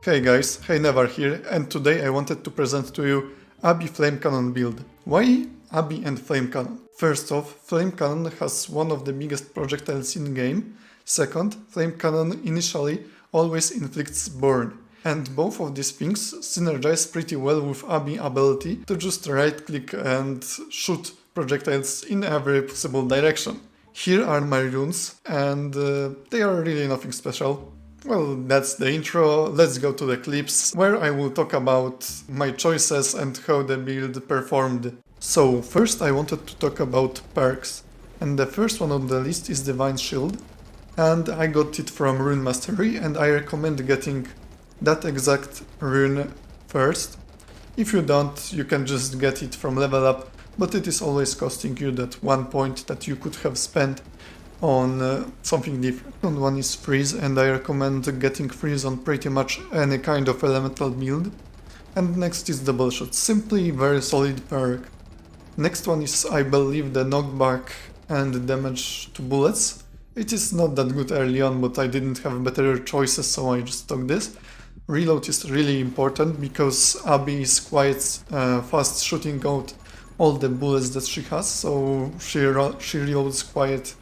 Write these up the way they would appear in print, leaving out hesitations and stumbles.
Hey guys, Hejnewar here, and today I wanted to present to you Abby Flame Cannon build. Why Abby and Flame Cannon? First off, Flame Cannon has one of the biggest projectiles in game. Second, Flame Cannon initially always inflicts burn. And both of these things synergize pretty well with Abby ability to just right click and shoot projectiles in every possible direction. Here are my runes, and they are really nothing special. Well, that's the intro. Let's go to the clips, where I will talk about my choices and how the build performed. So, first I wanted to talk about perks, and the first one on the list is Divine Shield, and I got it from Rune Mastery, and I recommend getting that exact rune first. If you don't, you can just get it from level up, but it is always costing you that 1 point that you could have spent on something different. Second one is Freeze, and I recommend getting Freeze on pretty much any kind of elemental build. And next is Double Shot, simply very solid perk. Next one is, I believe, the knockback and damage to bullets. It is not that good early on, but I didn't have better choices, so I just took this. Reload is really important because Abby is quite fast shooting out all the bullets that she has, so she reloads quite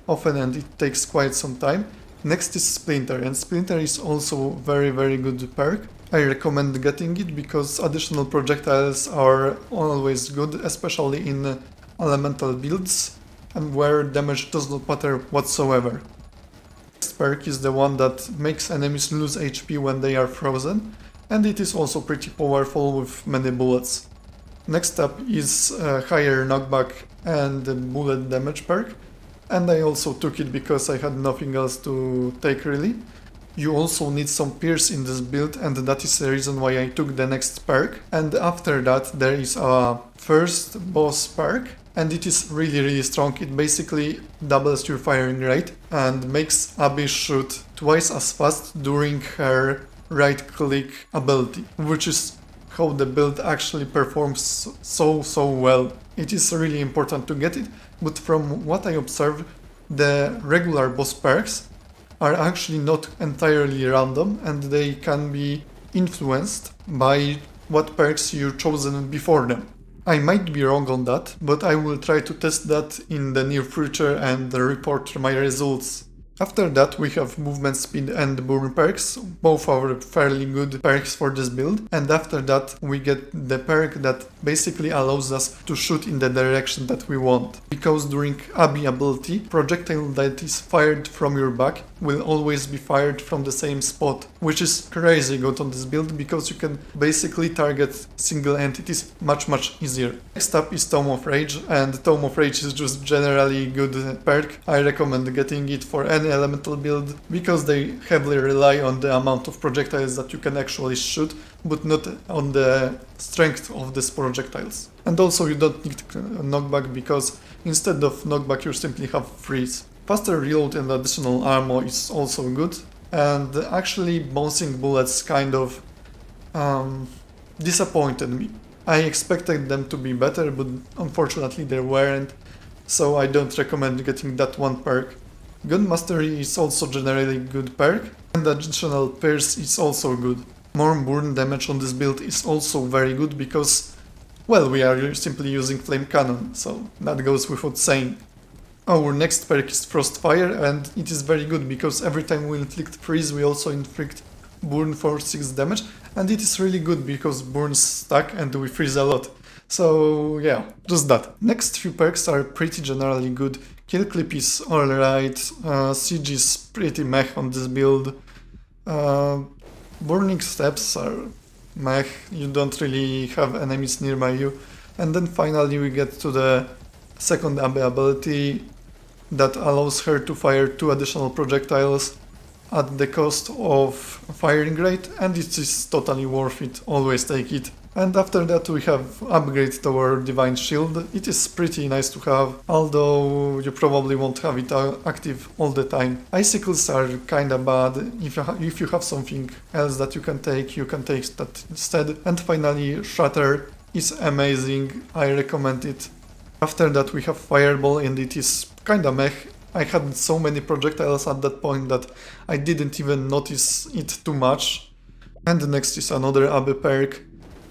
often and it takes quite some time. Next is Splinter, and Splinter is also very good perk. I recommend getting it because additional projectiles are always good, especially in elemental builds and where damage does not matter whatsoever. Next perk is the one that makes enemies lose HP when they are frozen, and it is also pretty powerful with many bullets. Next up is higher knockback and bullet damage perk. And I also took it because I had nothing else to take really. You also need some Pierce in this build, and that is the reason why I took the next perk. And after that there is a first boss perk, and it is really strong. It basically doubles your firing rate and makes Abby shoot twice as fast during her right click ability, which is how the build actually performs so well. It is really important to get it, but from what I observed, the regular boss perks are actually not entirely random, and they can be influenced by what perks you've chosen before them. I might be wrong on that, but I will try to test that in the near future and report my results. After that we have movement speed and burn perks, both are fairly good perks for this build, and after that we get the perk that basically allows us to shoot in the direction that we want. Because during Abby ability, projectile that is fired from your back will always be fired from the same spot, which is crazy good on this build because you can basically target single entities much easier. Next up is Tome of Rage, and Tome of Rage is just generally good perk. I recommend getting it for any elemental build because they heavily rely on the amount of projectiles that you can actually shoot, but not on the strength of these projectiles. And also you don't need knockback because instead of knockback you simply have freeze. Faster reload and additional ammo is also good, and actually bouncing bullets kind of disappointed me. I expected them to be better, but unfortunately they weren't, so I don't recommend getting that one perk. Gun Mastery is also generally good perk, and additional Pierce is also good. More burn damage on this build is also very good because, well, we are simply using Flame Cannon, so that goes without saying. Our next perk is Frostfire, and it is very good because every time we inflict freeze we also inflict burn for 6 damage, and it is really good because burns stack and we freeze a lot. So yeah, just that. Next few perks are pretty generally good. Kill Clip is alright, Siege is pretty meh on this build, Burning Steps are meh, you don't really have enemies nearby you. And then finally we get to the second Abby ability that allows her to fire 2 additional projectiles at the cost of firing rate, and it is totally worth it, always take it. And after that we have upgrade to our Divine Shield. It is pretty nice to have, although you probably won't have it active all the time. Icicles are kinda bad. If you have something else that you can take that instead. And finally Shatter is amazing, I recommend it. After that we have Fireball, and it is kinda meh. I had so many projectiles at that point that I didn't even notice it too much. And next is another Abby perk.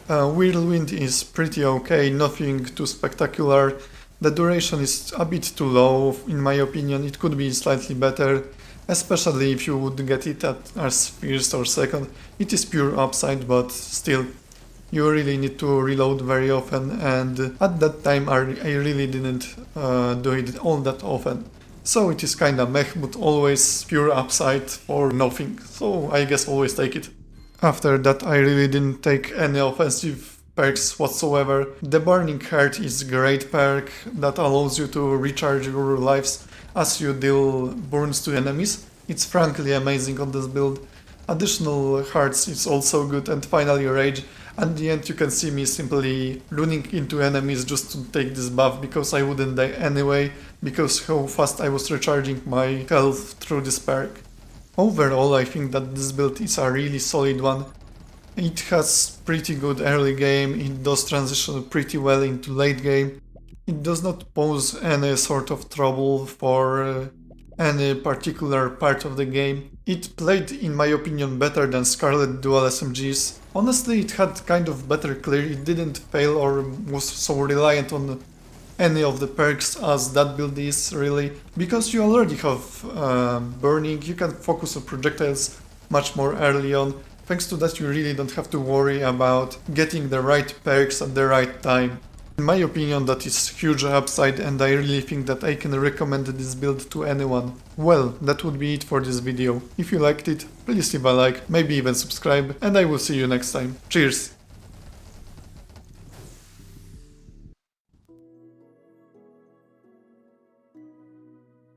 Whirlwind is pretty okay, nothing too spectacular. The duration is a bit too low, in my opinion. It could be slightly better, especially if you would get it as first or second. It is pure upside, but still, you really need to reload very often, and at that time I really didn't do it all that often. So it is kinda meh, but always pure upside for nothing, so I guess always take it. After that I really didn't take any offensive perks whatsoever. The Burning Heart is a great perk that allows you to recharge your lives as you deal burns to enemies. It's frankly amazing on this build. Additional hearts is also good, and finally Rage. At the end you can see me simply running into enemies just to take this buff, because I wouldn't die anyway, because how fast I was recharging my health through this perk. Overall, I think that this build is a really solid one. It has pretty good early game, it does transition pretty well into late game. It does not pose any sort of trouble for any particular part of the game. It played, in my opinion, better than Scarlett dual SMGs. Honestly, it had kind of better clear, it didn't fail or was so reliant on any of the perks as that build is, really. Because you already have burning, you can focus on projectiles much more early on. Thanks to that, you really don't have to worry about getting the right perks at the right time. In my opinion, that is huge upside, and I really think that I can recommend this build to anyone. Well, that would be it for this video. If you liked it, please leave a like, maybe even subscribe, and I will see you next time. Cheers!